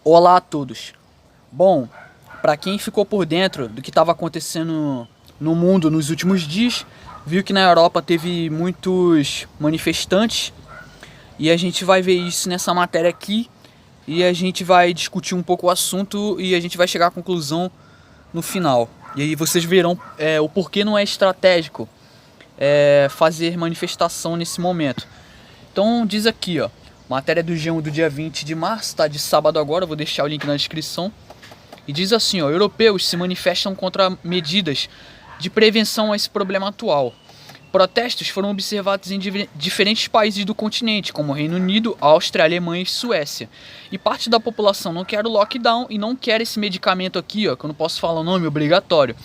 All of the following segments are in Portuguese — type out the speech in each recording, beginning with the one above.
Olá a todos. Bom, para quem ficou por dentro do que estava acontecendo no mundo nos últimos dias, viu que na Europa teve muitos manifestantes e a gente vai ver isso nessa matéria aqui e a gente vai discutir um pouco o assunto e a gente vai chegar à conclusão no final. E aí vocês verão o porquê não é estratégico fazer manifestação nesse momento. Então diz aqui, ó, matéria do G1 do dia 20 de março, tá? De sábado agora, vou deixar o link na descrição. E diz assim, ó, europeus se manifestam contra medidas de prevenção a esse problema atual. Protestos foram observados em diferentes países do continente, como Reino Unido, Áustria, Alemanha e Suécia. E parte da população não quer o lockdown e não quer esse medicamento aqui, ó, que eu não posso falar o nome, obrigatório.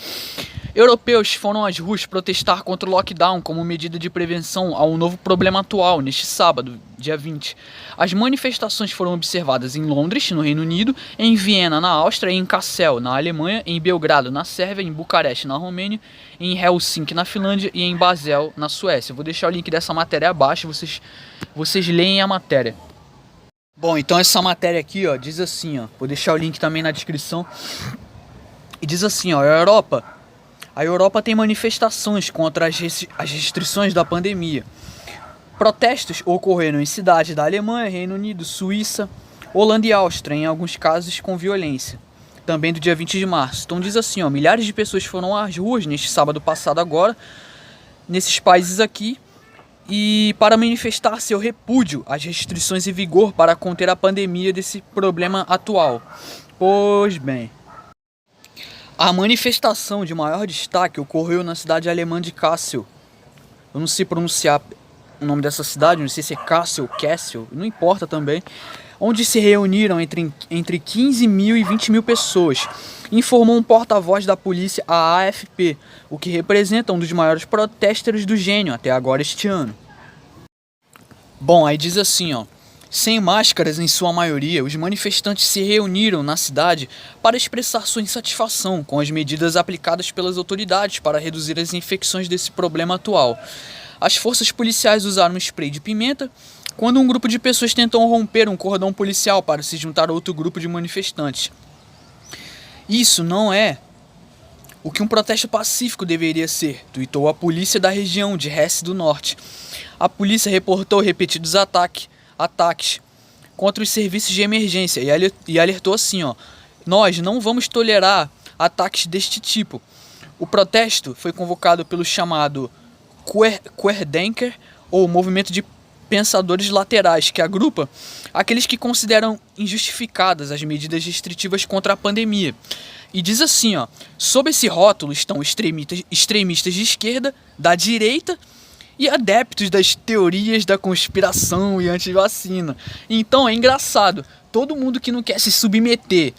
Europeus foram às ruas protestar contra o lockdown como medida de prevenção a um novo problema atual, neste sábado, dia 20. As manifestações foram observadas em Londres, no Reino Unido, em Viena, na Áustria, em Kassel, na Alemanha, em Belgrado, na Sérvia, em Bucareste, na Romênia, em Helsinki, na Finlândia e em Basel, na Suécia. Eu vou deixar o link dessa matéria abaixo, vocês leem a matéria. Bom, então essa matéria aqui, ó, diz assim, ó, vou deixar o link também na descrição. E diz assim, ó, a Europa tem manifestações contra as restrições da pandemia. Protestos ocorreram em cidades da Alemanha, Reino Unido, Suíça, Holanda e Áustria, em alguns casos com violência. Também do dia 20 de março. Então diz assim, ó, milhares de pessoas foram às ruas neste sábado passado agora, nesses países aqui, e para manifestar seu repúdio às restrições em vigor para conter a pandemia desse problema atual. Pois bem, a manifestação de maior destaque ocorreu na cidade alemã de Kassel. Eu não sei pronunciar o nome dessa cidade, não sei se é Kassel, não importa também. Onde se reuniram entre 15 mil e 20 mil pessoas, informou um porta-voz da polícia à AFP, o que representa um dos maiores protestos do gênio até agora este ano. Bom, aí diz assim, ó. Sem máscaras em sua maioria, os manifestantes se reuniram na cidade para expressar sua insatisfação com as medidas aplicadas pelas autoridades para reduzir as infecções desse problema atual. As forças policiais usaram spray de pimenta quando um grupo de pessoas tentou romper um cordão policial para se juntar a outro grupo de manifestantes. Isso não é o que um protesto pacífico deveria ser, tuitou a polícia da região de Hesse do Norte. A polícia reportou repetidos ataques contra os serviços de emergência e alertou assim, ó, nós não vamos tolerar ataques deste tipo. O protesto foi convocado pelo chamado Querdenker, ou movimento de pensadores laterais, que agrupa aqueles que consideram injustificadas as medidas restritivas contra a pandemia. E diz assim, ó, sob esse rótulo estão extremistas de esquerda, da direita e adeptos das teorias da conspiração e antivacina. Então é engraçado, todo mundo que não quer se submeter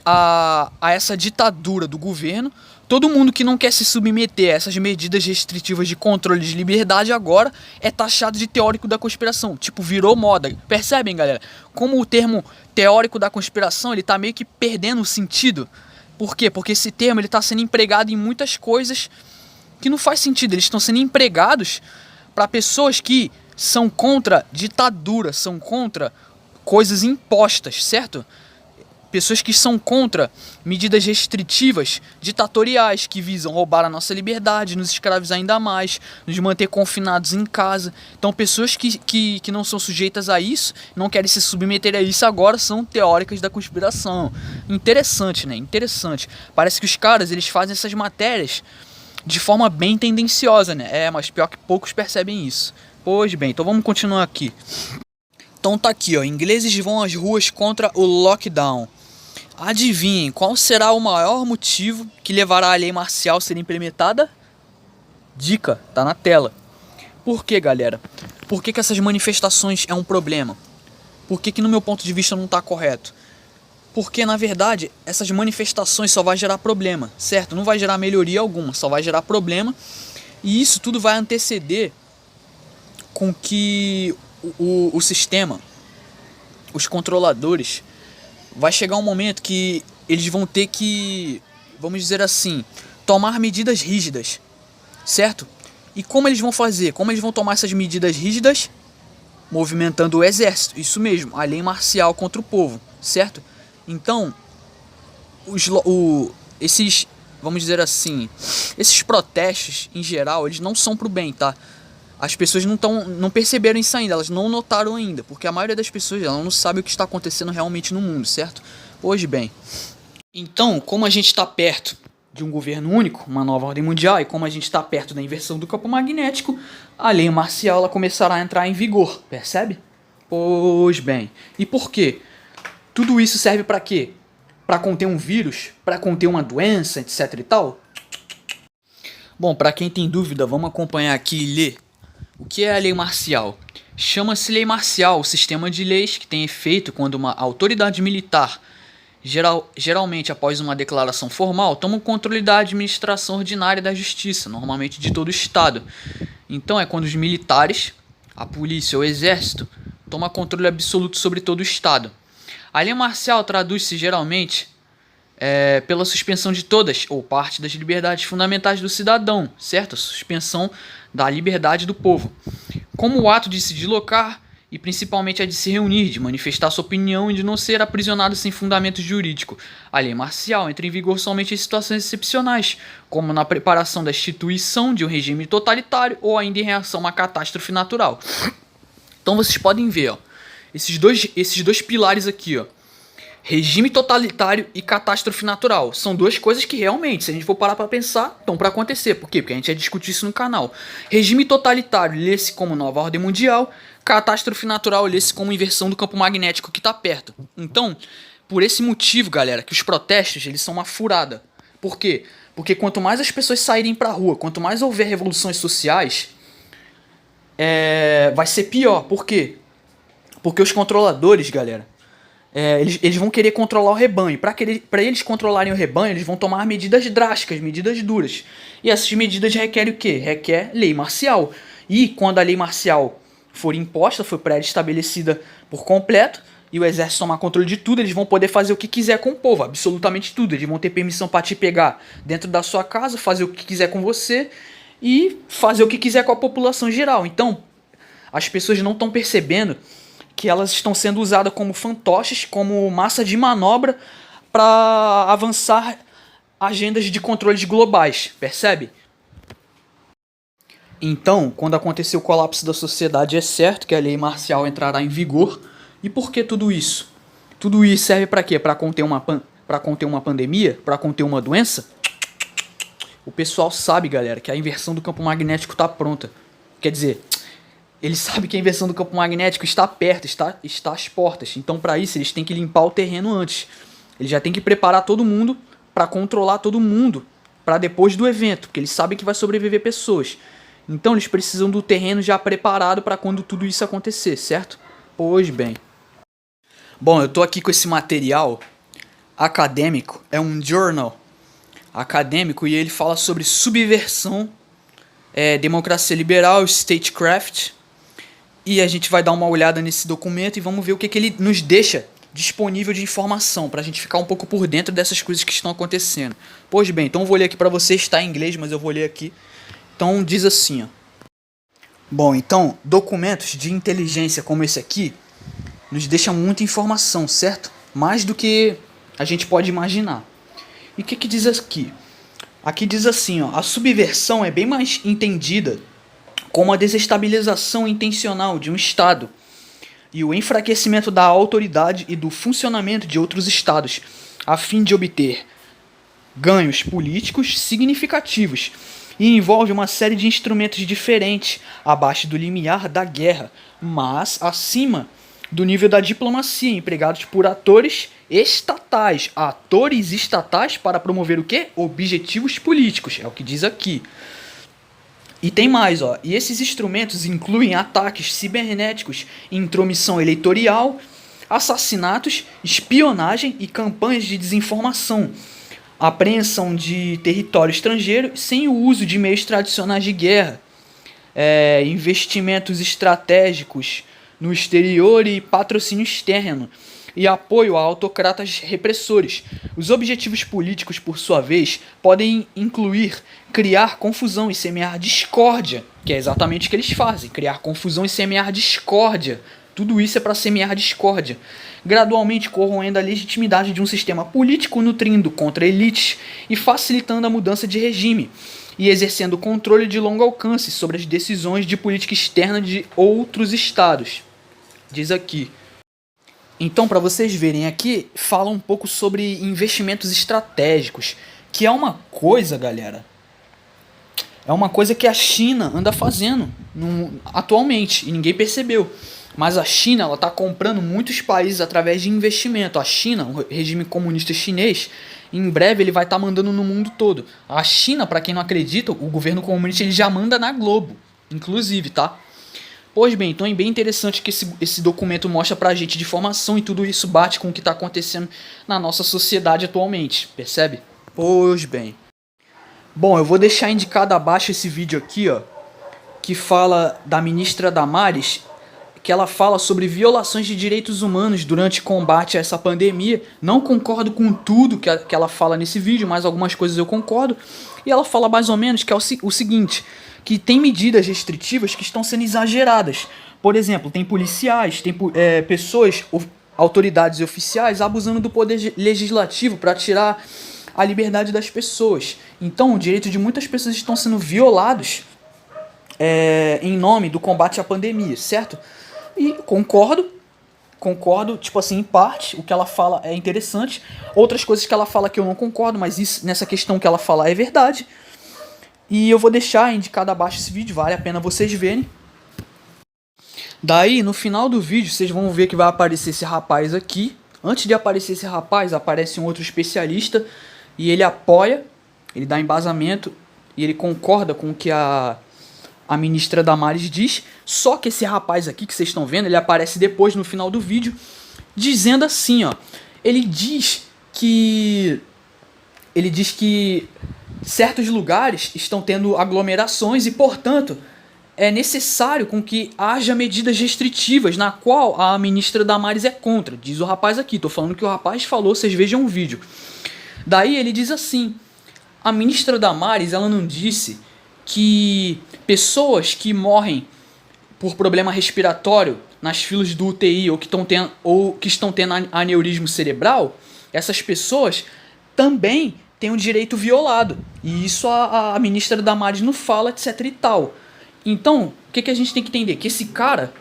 a essa ditadura do governo, todo mundo que não quer se submeter a essas medidas restritivas de controle de liberdade agora é taxado de teórico da conspiração. Tipo, virou moda. Percebem, galera? Como o termo teórico da conspiração, ele tá meio que perdendo o sentido. Por quê? Porque esse termo ele tá sendo empregado em muitas coisas que não faz sentido. Eles estão sendo empregados para pessoas que são contra ditadura, são contra coisas impostas, certo? Pessoas que são contra medidas restritivas, ditatoriais, que visam roubar a nossa liberdade, nos escravizar ainda mais, nos manter confinados em casa. Então pessoas que não são sujeitas a isso, não querem se submeter a isso agora, são teóricas da conspiração. Interessante, né? Interessante. Parece que os caras, eles fazem essas matérias de forma bem tendenciosa, né? Mas pior que poucos percebem isso. Pois bem, então vamos continuar aqui. Então tá aqui, ó. Ingleses vão às ruas contra o lockdown. Adivinhem, qual será o maior motivo que levará a lei marcial a ser implementada? Dica, tá na tela. Por que, galera? Por que essas manifestações é um problema? Por que no meu ponto de vista não tá correto? Porque, na verdade, essas manifestações só vai gerar problema, certo? Não vai gerar melhoria alguma, só vai gerar problema. E isso tudo vai anteceder com que o sistema, os controladores, vai chegar um momento que eles vão ter que, vamos dizer assim, tomar medidas rígidas, certo? E como eles vão fazer? Como eles vão tomar essas medidas rígidas? movimentando o exército. Isso mesmo, a lei marcial contra o povo, certo? Então, esses, vamos dizer assim, esses protestos em geral, eles não são pro bem, tá? As pessoas não perceberam isso ainda, elas não notaram ainda, porque a maioria das pessoas ela não sabe o que está acontecendo realmente no mundo, certo? Pois bem, então, como a gente está perto de um governo único, uma nova ordem mundial, e como a gente está perto da inversão do campo magnético, a lei marcial ela começará a entrar em vigor, percebe? Pois bem, e por quê? Tudo isso serve para quê? Para conter um vírus? Para conter uma doença, etc e tal? Bom, para quem tem dúvida, vamos acompanhar aqui e ler. O que é a lei marcial? Chama-se lei marcial o sistema de leis que tem efeito quando uma autoridade militar, geralmente após uma declaração formal, toma o controle da administração ordinária da justiça, normalmente de todo o Estado. Então é quando os militares, a polícia ou o exército, tomam controle absoluto sobre todo o Estado. A lei marcial traduz-se geralmente pela suspensão de todas ou parte das liberdades fundamentais do cidadão, certo? A suspensão da liberdade do povo, como o ato de se deslocar e principalmente a de se reunir, de manifestar sua opinião e de não ser aprisionado sem fundamento jurídico. A lei marcial entra em vigor somente em situações excepcionais, como na preparação da instituição de um regime totalitário ou ainda em reação a uma catástrofe natural. Então vocês podem ver, ó, esses dois pilares aqui, ó. Regime totalitário e catástrofe natural. São duas coisas que realmente, se a gente for parar pra pensar, estão pra acontecer. Por quê? Porque a gente já discutiu isso no canal. Regime totalitário lê-se como nova ordem mundial. Catástrofe natural lê-se como inversão do campo magnético que tá perto. Então, por esse motivo, galera, que os protestos, eles são uma furada. Por quê? Porque quanto mais as pessoas saírem pra rua, quanto mais houver revoluções sociais, vai ser pior. Por quê? Porque os controladores, galera, eles vão querer controlar o rebanho. Para eles controlarem o rebanho, eles vão tomar medidas drásticas, medidas duras. E essas medidas requerem o quê? Requer lei marcial. E quando a lei marcial for imposta, for pré-estabelecida por completo, e o exército tomar controle de tudo, eles vão poder fazer o que quiser com o povo, absolutamente tudo. Eles vão ter permissão para te pegar dentro da sua casa, fazer o que quiser com você e fazer o que quiser com a população geral. Então, as pessoas não estão percebendo que elas estão sendo usadas como fantoches, como massa de manobra para avançar agendas de controles globais, percebe? Então, quando acontecer o colapso da sociedade, é certo que a lei marcial entrará em vigor. E por que tudo isso? Tudo isso serve para quê? Para conter uma pandemia? Para conter uma doença? O pessoal sabe, galera, que a inversão do campo magnético está pronta. Quer dizer, eles sabem que a inversão do campo magnético está perto, está às portas. Então, para isso, eles têm que limpar o terreno antes. Eles já têm que preparar todo mundo para controlar todo mundo para depois do evento, porque eles sabem que vai sobreviver pessoas. Então, eles precisam do terreno já preparado para quando tudo isso acontecer, certo? Pois bem. Bom, eu tô aqui com esse material acadêmico. É um journal acadêmico e ele fala sobre subversão, democracia liberal, statecraft. E a gente vai dar uma olhada nesse documento e vamos ver o que ele nos deixa disponível de informação, pra gente ficar um pouco por dentro dessas coisas que estão acontecendo. Pois bem, então eu vou ler aqui pra vocês, está em inglês, mas eu vou ler aqui. Então diz assim, ó. Bom, então, documentos de inteligência como esse aqui nos deixam muita informação, certo? Mais do que a gente pode imaginar. E o que diz aqui? Aqui diz assim, ó, a subversão é bem mais entendida como a desestabilização intencional de um Estado e o enfraquecimento da autoridade e do funcionamento de outros Estados, a fim de obter ganhos políticos significativos, e envolve uma série de instrumentos diferentes, abaixo do limiar da guerra, mas acima do nível da diplomacia, empregados por atores estatais para promover o quê? Objetivos políticos, é o que diz aqui. E tem mais, ó. E esses instrumentos incluem ataques cibernéticos, intromissão eleitoral, assassinatos, espionagem e campanhas de desinformação, apreensão de território estrangeiro sem o uso de meios tradicionais de guerra, investimentos estratégicos no exterior e patrocínio externo, e apoio a autocratas repressores. Os objetivos políticos, por sua vez, podem incluir criar confusão e semear discórdia, que é exatamente o que eles fazem, criar confusão e semear discórdia. Tudo isso é para semear discórdia, gradualmente corroendo a legitimidade de um sistema político, nutrindo contra elites e facilitando a mudança de regime, e exercendo controle de longo alcance sobre as decisões de política externa de outros estados. Diz aqui. Então, para vocês verem aqui, fala um pouco sobre investimentos estratégicos, que é uma coisa, galera, é uma coisa que a China anda fazendo atualmente e ninguém percebeu. Mas a China, ela está comprando muitos países através de investimento. A China, o regime comunista chinês, em breve ele vai estar mandando no mundo todo. A China, para quem não acredita, o governo comunista ele já manda na Globo, inclusive, tá? Pois bem, então é bem interessante que esse documento mostra pra gente de informação e tudo isso bate com o que está acontecendo na nossa sociedade atualmente, percebe? Pois bem. Bom, eu vou deixar indicado abaixo esse vídeo aqui, ó, que fala da ministra Damares, que ela fala sobre violações de direitos humanos durante o combate a essa pandemia. Não concordo com tudo que ela fala nesse vídeo, mas algumas coisas eu concordo. E ela fala mais ou menos que é o seguinte, que tem medidas restritivas que estão sendo exageradas. Por exemplo, tem policiais, tem pessoas, autoridades e oficiais abusando do poder legislativo para tirar a liberdade das pessoas. Então, o direito de muitas pessoas estão sendo violados em nome do combate à pandemia, certo? E concordo, tipo assim, em parte, o que ela fala é interessante. Outras coisas que ela fala que eu não concordo, mas isso, nessa questão que ela fala é verdade. E eu vou deixar indicado abaixo esse vídeo, vale a pena vocês verem. Daí, no final do vídeo, vocês vão ver que vai aparecer esse rapaz aqui. Antes de aparecer esse rapaz, aparece um outro especialista e ele apoia, ele dá embasamento e ele concorda com o que a ministra Damares diz. Só que esse rapaz aqui que vocês estão vendo, ele aparece depois no final do vídeo, dizendo assim, ó. Ele diz que certos lugares estão tendo aglomerações e, portanto, é necessário com que haja medidas restritivas, na qual a ministra Damares é contra. Diz o rapaz aqui, tô falando que o rapaz falou, vocês vejam o vídeo. Daí ele diz assim, a ministra Damares, ela não disse que pessoas que morrem por problema respiratório nas filas do UTI ou que estão tendo aneurisma cerebral, essas pessoas também têm um direito violado. E isso a ministra Damares não fala, etc e tal. Então, o que a gente tem que entender? Que esse cara,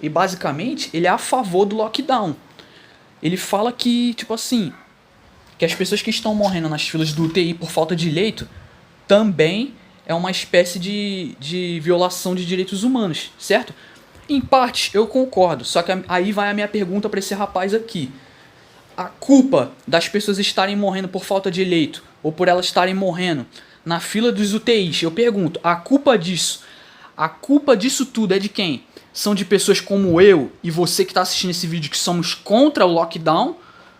e basicamente, ele é a favor do lockdown. Ele fala que, tipo assim, que as pessoas que estão morrendo nas filas do UTI por falta de leito também é uma espécie de violação de direitos humanos, certo? Em parte, eu concordo, só que aí vai a minha pergunta para esse rapaz aqui. A culpa das pessoas estarem morrendo por falta de leito, ou por elas estarem morrendo na fila dos UTIs, eu pergunto, a culpa disso tudo é de quem? São de pessoas como eu e você que está assistindo esse vídeo que somos contra o lockdown,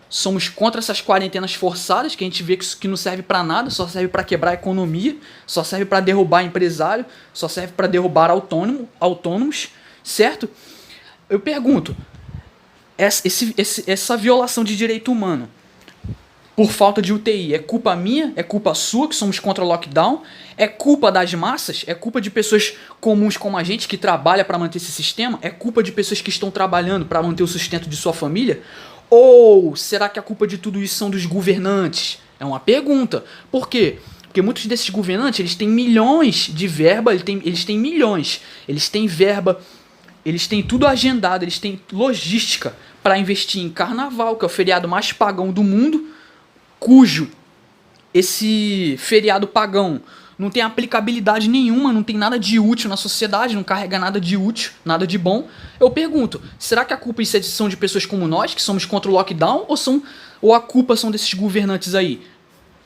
somos contra essas quarentenas forçadas, que a gente vê que não serve pra nada, só serve pra quebrar a economia, só serve pra derrubar empresário, só serve pra derrubar autônomos, certo? Eu pergunto, essa violação de direito humano por falta de UTI é culpa minha? É culpa sua que somos contra o lockdown? É culpa das massas? É culpa de pessoas comuns como a gente que trabalha para manter esse sistema? É culpa de pessoas que estão trabalhando para manter o sustento de sua família? Ou será que a culpa de tudo isso são dos governantes? É uma pergunta. Por quê? Porque muitos desses governantes, eles têm milhões de verba, eles têm milhões, eles têm verba, eles têm tudo agendado, eles têm logística para investir em carnaval, que é o feriado mais pagão do mundo, cujo esse feriado pagão não tem aplicabilidade nenhuma, não tem nada de útil na sociedade, não carrega nada de útil, nada de bom. Eu pergunto, será que a culpa são de pessoas como nós, que somos contra o lockdown, ou a culpa são desses governantes aí?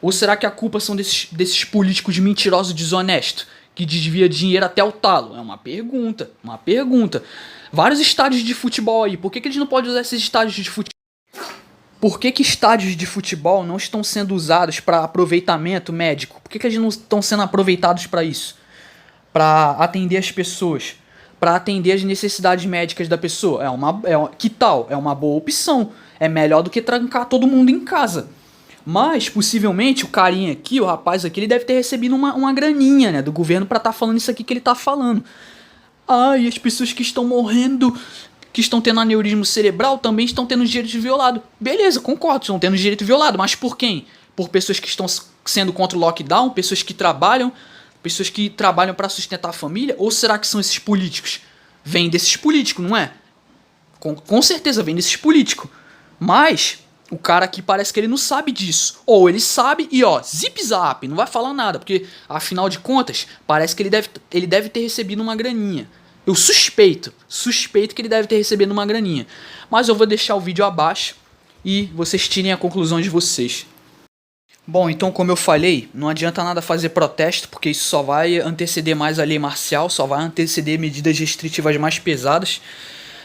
Ou será que a culpa são desses políticos mentirosos e desonestos, que desvia dinheiro até o talo? É uma pergunta, uma pergunta. Vários estádios de futebol aí, por que eles não podem usar esses estádios de futebol? Por que estádios de futebol não estão sendo usados para aproveitamento médico? Por que eles não estão sendo aproveitados para isso? Para atender as pessoas, para atender as necessidades médicas da pessoa. Que tal? É uma boa opção. É melhor do que trancar todo mundo em casa. Mas, possivelmente, o carinha aqui, o rapaz aqui, ele deve ter recebido uma graninha, né, do governo pra estar falando isso aqui que ele tá falando. Ah, e as pessoas que estão morrendo, que estão tendo aneurisma cerebral, também estão tendo direito violado. Beleza, concordo, estão tendo direito violado, mas por quem? Por pessoas que estão sendo contra o lockdown, pessoas que trabalham para sustentar a família, ou será que são esses políticos? Vem desses políticos, não é? Com certeza vem desses políticos. Mas o cara aqui parece que ele não sabe disso. Ou ele sabe e ó, zip zap, não vai falar nada, porque afinal de contas, parece que ele deve ter recebido uma graninha. Eu suspeito que ele deve ter recebido uma graninha. Mas eu vou deixar o vídeo abaixo e vocês tirem a conclusão de vocês. Bom, então como eu falei, não adianta nada fazer protesto, porque isso só vai anteceder mais a lei marcial, só vai anteceder medidas restritivas mais pesadas.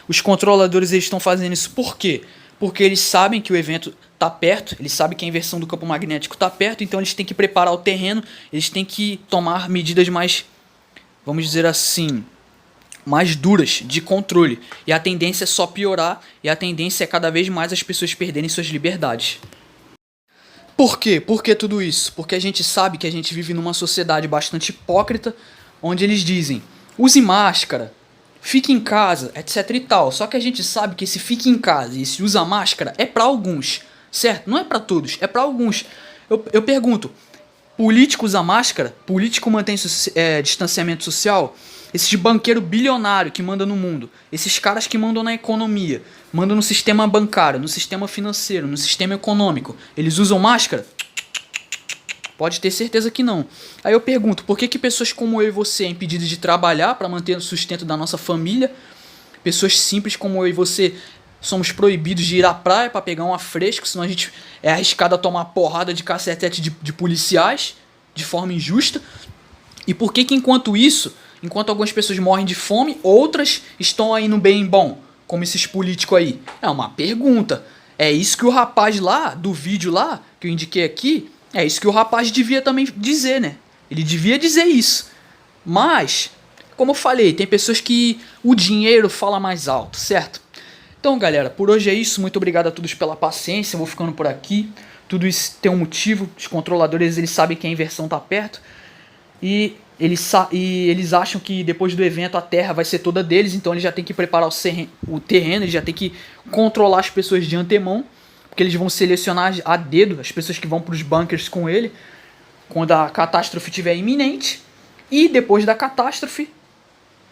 Os controladores eles estão fazendo isso por quê? Porque eles sabem que o evento está perto, eles sabem que a inversão do campo magnético está perto, então eles têm que preparar o terreno, eles têm que tomar medidas mais, vamos dizer assim, mais duras de controle. E a tendência é só piorar, e a tendência é cada vez mais as pessoas perderem suas liberdades. Por quê? Por que tudo isso? Porque a gente sabe que a gente vive numa sociedade bastante hipócrita, onde eles dizem, use máscara, fique em casa, etc e tal. Só que a gente sabe que esse fique em casa e esse usa máscara é pra alguns, certo? Não é pra todos, é pra alguns. Eu pergunto, político usa máscara? Político mantém distanciamento social? Esses banqueiro bilionário que manda no mundo, esses caras que mandam na economia, mandam no sistema bancário, no sistema financeiro, no sistema econômico, eles usam máscara? Pode ter certeza que não. Aí eu pergunto, por que pessoas como eu e você é impedidas de trabalhar para manter o sustento da nossa família? Pessoas simples como eu e você somos proibidos de ir à praia para pegar um fresco, senão a gente é arriscado a tomar porrada de cacetete de policiais de forma injusta? E por que enquanto isso, enquanto algumas pessoas morrem de fome, outras estão aí no bem bom, como esses políticos aí? É uma pergunta. É isso que o rapaz lá, do vídeo lá, que eu indiquei aqui, é isso que o rapaz devia também dizer, né? Ele devia dizer isso. Mas, como eu falei, tem pessoas que o dinheiro fala mais alto, certo? Então, galera, por hoje é isso. Muito obrigado a todos pela paciência. Eu vou ficando por aqui. Tudo isso tem um motivo. Os controladores, eles sabem que a inversão tá perto. E eles acham que depois do evento a terra vai ser toda deles. Então, eles já tem que preparar o terreno. Eles já tem que controlar as pessoas de antemão. Porque eles vão selecionar a dedo as pessoas que vão para os bunkers com ele quando a catástrofe estiver iminente. E depois da catástrofe,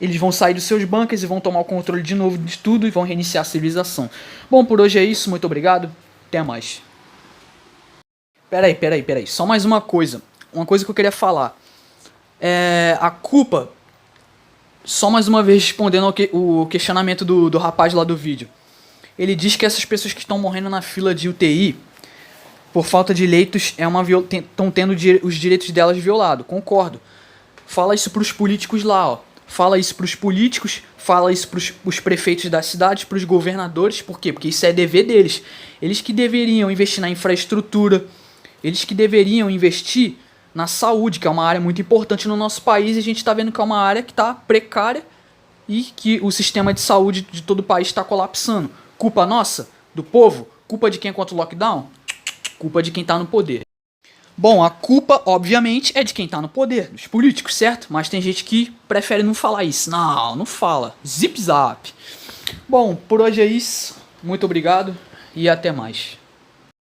eles vão sair dos seus bunkers e vão tomar o controle de novo de tudo e vão reiniciar a civilização. Bom, por hoje é isso. Muito obrigado. Até mais. Peraí. Só mais uma coisa. Uma coisa que eu queria falar. A culpa... Só mais uma vez respondendo o questionamento do rapaz lá do vídeo. Ele diz que essas pessoas que estão morrendo na fila de UTI por falta de leitos estão tendo os direitos delas violados. Concordo. Fala isso pros políticos lá, ó. Fala isso pros políticos, fala isso pros prefeitos das cidades, pros governadores. Por quê? Porque isso é dever deles. Eles que deveriam investir na infraestrutura, eles que deveriam investir na saúde, que é uma área muito importante no nosso país, e a gente está vendo que é uma área que está precária e que o sistema de saúde de todo o país está colapsando. Culpa nossa? Do povo? Culpa de quem é contra o lockdown? Culpa de quem tá no poder. Bom, a culpa, obviamente, é de quem tá no poder, dos políticos, certo? Mas tem gente que prefere não falar isso. Não fala. Zip zap. Bom, por hoje é isso. Muito obrigado e até mais.